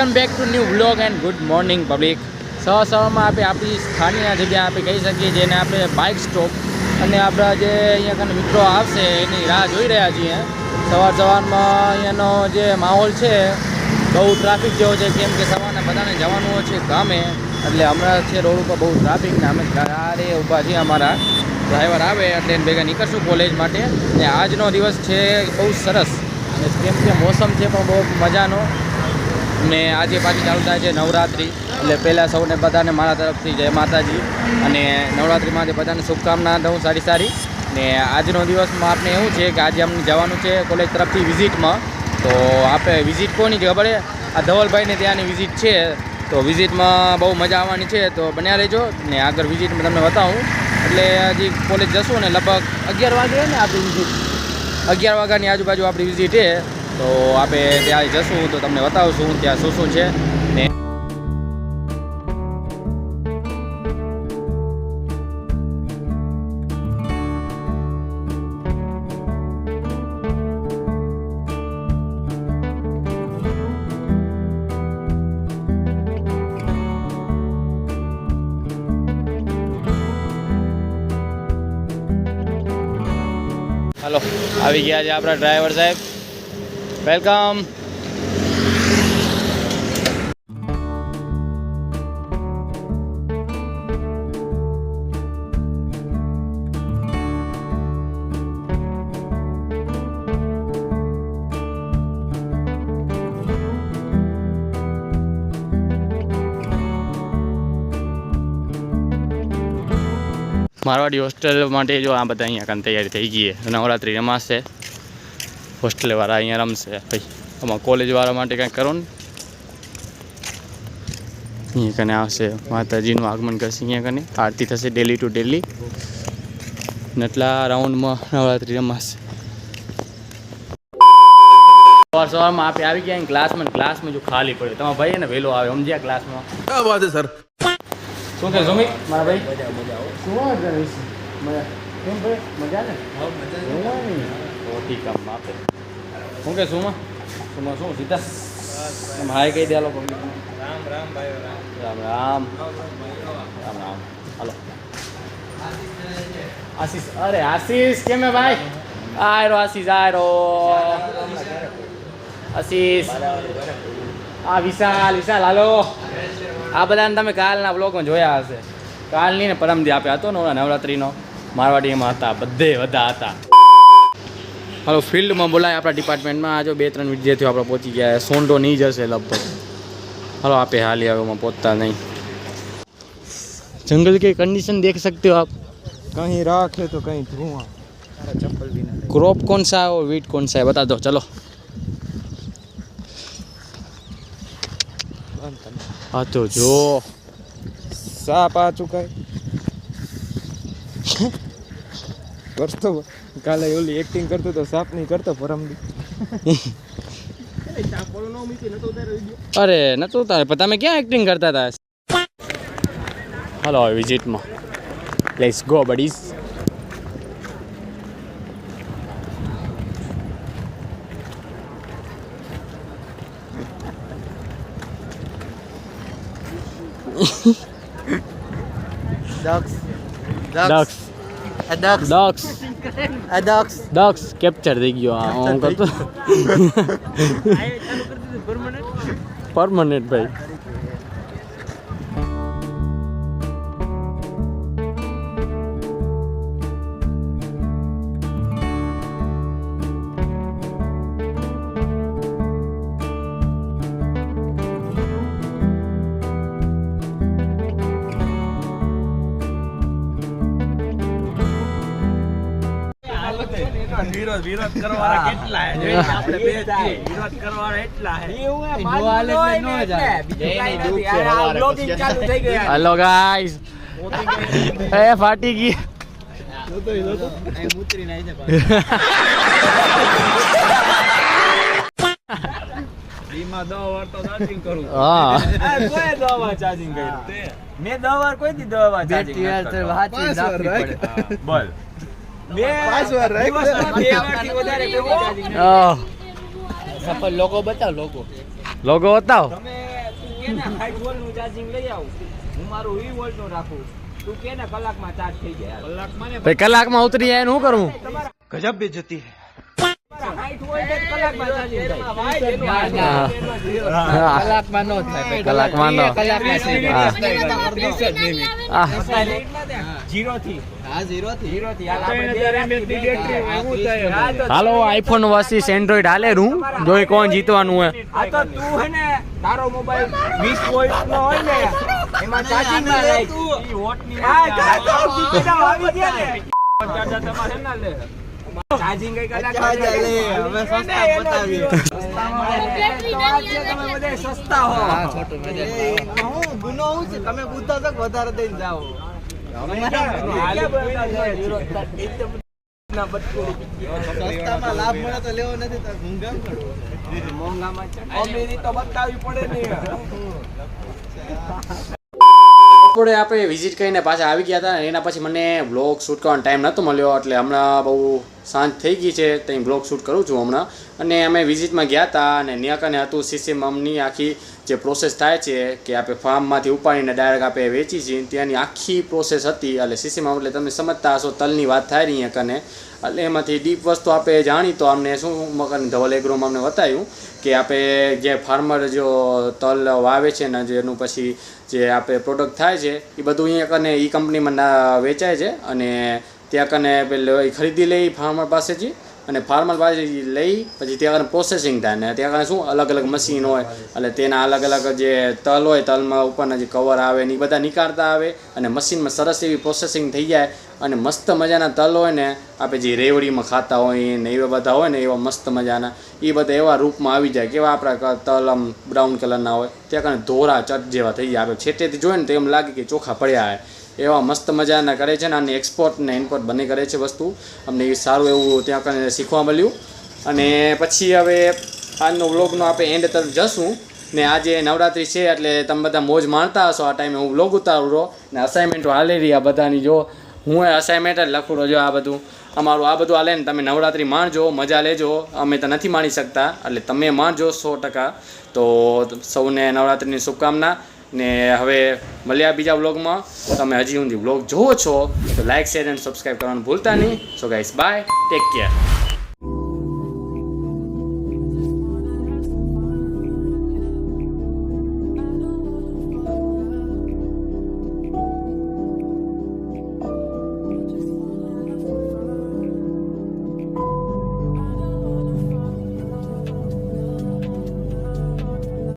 Welcome back to new vlog and good morning public. સવારમાં આપણે આપણી સ્થાનીય જગ્યા આપણે કહી શકીએ જેને આપણે બાઇક સ્ટોપ અને આપણા જે અહીંયા કને મિત્રો આવશે એની રાહ જોઈ રહ્યા છીએ. સવારમાં અહીંયાનો જે માહોલ છે બહુ ટ્રાફિક જેવો છે, કેમ કે સવારના બધાને જવાનું છે ગામે, એટલે હમણાં છે રોડ ઉપર બહુ ટ્રાફિક ને અમે ગારે ઊભા છીએ. અમારા ડ્રાઈવર આવે એટલે એને ભેગા નીકળશું કોલેજ માટે. ને આજનો દિવસ છે બહુ સરસ, કેમ કે મોસમ છે પણ બહુ મજાનો. ને આજે પાછી ચાલુ થાય છે નવરાત્રિ, એટલે પહેલાં સૌને બધાને મારા તરફથી જય માતાજી અને નવરાત્રિમાં બધાને શુભકામના દઉં સારી. ને આજનો દિવસમાં આપણે એવું છે કે આજે અમને જવાનું છે કોલેજ તરફથી વિઝિટમાં. તો આપણે વિઝિટ કોની છે ખબર? આ ધવલભાઈને ત્યાંની વિઝિટ છે. તો વિઝિટમાં બહુ મજા આવવાની છે, તો બન્યા રહેજો. ને આગળ વિઝિટમાં તમને બતાવું. એટલે હજી કોલેજ જશું ને લગભગ 11 વાગે ને આપણી વિઝિટ, 11 વાગ્યાની આજુબાજુ આપણી વિઝિટ છે. તો આપણે ત્યાં જશું તો તમને બતાવશું ત્યાં શું છે. ને હાલો, આવી ગયા છે આપણા ડ્રાઈવર સાહેબ. વેલકમ. મારવાડી હોસ્ટેલ માટે જો આ બધા અહીંયા કાન તૈયારી થઈ ગઈ છે. નવરાત્રિ રમાશે, હોસ્ટેલવાળા અહીંયા રમશે. ભાઈ આમાં કોલેજવાળા માટે કાંઈક કરો ને. અહીંયા કને આવશે, માતાજીનું આગમન કરશે. અહીંયા કને આરતી થશે ડેલી ટુ ડેલી. એટલા રાઉન્ડમાં નવરાત્રિ રમાશે. સવારમાં આપણે આવી ગયા ક્લાસમાં જો ખાલી પડ્યો. તમારા ભાઈ ને વહેલો આવે, સમજ્યા? ક્લાસમાં क्या बात है सर. શું કે સુમિત મારા ભાઈ? મજા શું મજા કેમ ભાઈ? મજા ને? ઠીક આમ આપે. શું કે શું સીધા એમ હાય કહી દે લોકો. રામ ભાઈ રામ. હાલો આશીષ. અરે આશીષ કેમ હે ભાઈ? આયરો આશીષ આયરો. આશીષ આ વિશાલ હાલો. આ બધાને તમે કાલના બ્લોગમાં જોયા હશે. કાલની ને પરમદી આપે હતો ને નવરાત્રિનો મારવાડીમાં હતા, બધે બધા હતા. હાલો ફિલ્ડમાં બોલાય આપણા ડિપાર્ટમેન્ટમાં. આ જો 2-3 વિદ્યાર્થીઓ આપણે પહોંચી ગયા. સોંડો નહીં જશે લગભગ. હાલો આપે હાલી આવેમાં પહોંચતા નહીં. जंगल की कंडीशन देख सकते हो आप. कहीं राख है तो कहीं धुआं. चप्पल भी ना. क्रॉप कौन सा है और वीट कौन सा है बता दो. चलो हाँ तो जो सांप आ चुका है. करतो काले ओली एक्टिंग करतो तो सांप नहीं करतो परमदी. अरे न तो तारे पता मैं क्या एक्टिंग करता था. हेलो विजिट में let's go buddies. Ducks capture થઈ ગયો. હું કરતો પરમાનન્ટ ભાઈ. વિરોધ કરવાના કેટલા હે? આપણે બે વિરોધ કરવાના એટલા હે. Hello guys. એ ફાટી ગઈ. ડીમાં 10 વાર તો ચાર્જિંગ કરું. હા કોઈ 10 વાર ચાર્જિંગ કર્યું તે. મેં 10 વાર કોઈ દી 10 વાર ચાર્જિંગ કર્યું. બોલ. લોગો બતાવો. કે ને 60 વોલ્ટનું ચાર્જિંગ લઈ આવું હું મારું 20 વોલ્ટનું રાખું તું કે ને કલાકમાં ચાર્જ થઈ જાય કલાકમાં ને ભાઈ કલાકમાં ઉતરી જાય શું કરવું ગજબ બેજતી હે 60 વોલ્ટ જ કલાકમાં ચાર્જિંગ કલાકમાં નો થાય કલાકમાં નો હાલો આઈફોન વર્સિસ એન્ડ્રોઈડ હાલે રૂ જોઈ કોણ જીતવાનું હે આ તો તું હે ને તારો મોબાઈલ 20 વોલ્ટ નો હોય ને એમાં ચાર્જિંગ ના લાગે ઈ વોટ ની આવી ગયા ને ચાર્જર તમારે ના લે ચાર્જિંગ કઈ કલાક લે હવે સસ્તા બતાવીએ તમે બધે સસ્તા હો હા છોટું હું ગુનો હું છે તમે બુદ્ધા તક વધારે દઈને જાઓ સસ્તામાં લાભ મળે તો લેવો નથી તો મોંઘામાં અમીરી તો બતાવવી પડે ને બપોરે આપણે વિઝિટ કરીને પાછા આવી ગયા હતા એના પછી મને બ્લોગ શૂટ કરવાનો ટાઈમ નહોતો મળ્યો એટલે હમણાં બહુ સાંજ થઈ ગઈ છે ત્યાં બ્લોગ શૂટ કરું છું હમણાં અને અમે વિઝિટમાં ગયા હતા અને ત્યાં કને હતું સીસીમની આખી જે પ્રોસેસ થાય છે કે આપણે ફાર્મમાંથી ઉપાડીને ડાયરેક્ટ આપણે વેચી છીએ ત્યાંની આખી પ્રોસેસ હતી એટલે સીસીમમ એટલે તમે સમજતા હશો તલની વાત થાય રહી કને એટલે એમાંથી ડીપ વસ્તુ આપણે જાણી તો અમને શું મકાન ધવલ એગ્રોમાં અમને બતાવ્યું કે આપણે જે ફાર્મર જો તલ વાવે છે ને જેનું પછી જે આપણે પ્રોડક્ટ થાય છે એ બધું અહીંયા કને એ કંપનીમાં વેચાય છે અને ત્યાં કને પેલું ખરીદી લઈ ફાર્મર પાસેથી અને ફાર્મર પાસેથી લઈ પછી ત્યાં કને પ્રોસેસિંગ થાય ને ત્યાં કને શું અલગ અલગ મશીન હોય એટલે તેના અલગ અલગ જે તલ હોય તલમાં ઉપરના જે કવર આવે ને એ બધા નીકાળતા આવે અને મશીનમાં સરસ એવી પ્રોસેસિંગ થઈ જાય અને મસ્ત મજાના તલ હોય ને આપણે જે રેવડીમાં ખાતા હોય ને એવા બધા હોય ને એવા મસ્ત મજાના એ બધા એવા રૂપમાં આવી જાય કેવા આપણા તલ આમ બ્રાઉન કલરના હોય ત્યાં કને ધોરા ચટ જેવા થઈ જાય આપણે છેટેથી જોઈએ ને તો એમ લાગે કે ચોખા પડ્યા હોય એવા મસ્ત મજાના કરે છે ને અને એક્સપોર્ટ ને ઇમ્પોર્ટ બંને કરે છે વસ્તુ અમને એ સારું એવું ત્યાં કને શીખવા મળ્યું અને પછી હવે આજનો વ્લોગનો આપણે એન્ડ તરફ જશું ને આજે નવરાત્રિ છે એટલે તમે બધા મોજ માણતા હશો આ ટાઈમે હું વ્લોગ ઉતારું રહો ને અસાઇનમેન્ટો હાલી રહી આ બધાની જો હું અસાઇનમેન્ટ જ લખું રહ્યો આ બધું અમારું આ બધું હાલે ને તમે નવરાત્રિ માણજો મજા લેજો અમે તો નથી માણી શકતા એટલે તમે માણજો 100%. તો સૌને નવરાત્રિની શુભકામના ને હવે મળ્યા બીજા વ્લોગમાં તમે હજી સુધી વ્લોગ જોવો છો તો લાઇક શેર એન્ડ સબસ્ક્રાઈબ કરવાનું ભૂલતા નહીં so guys bye take care.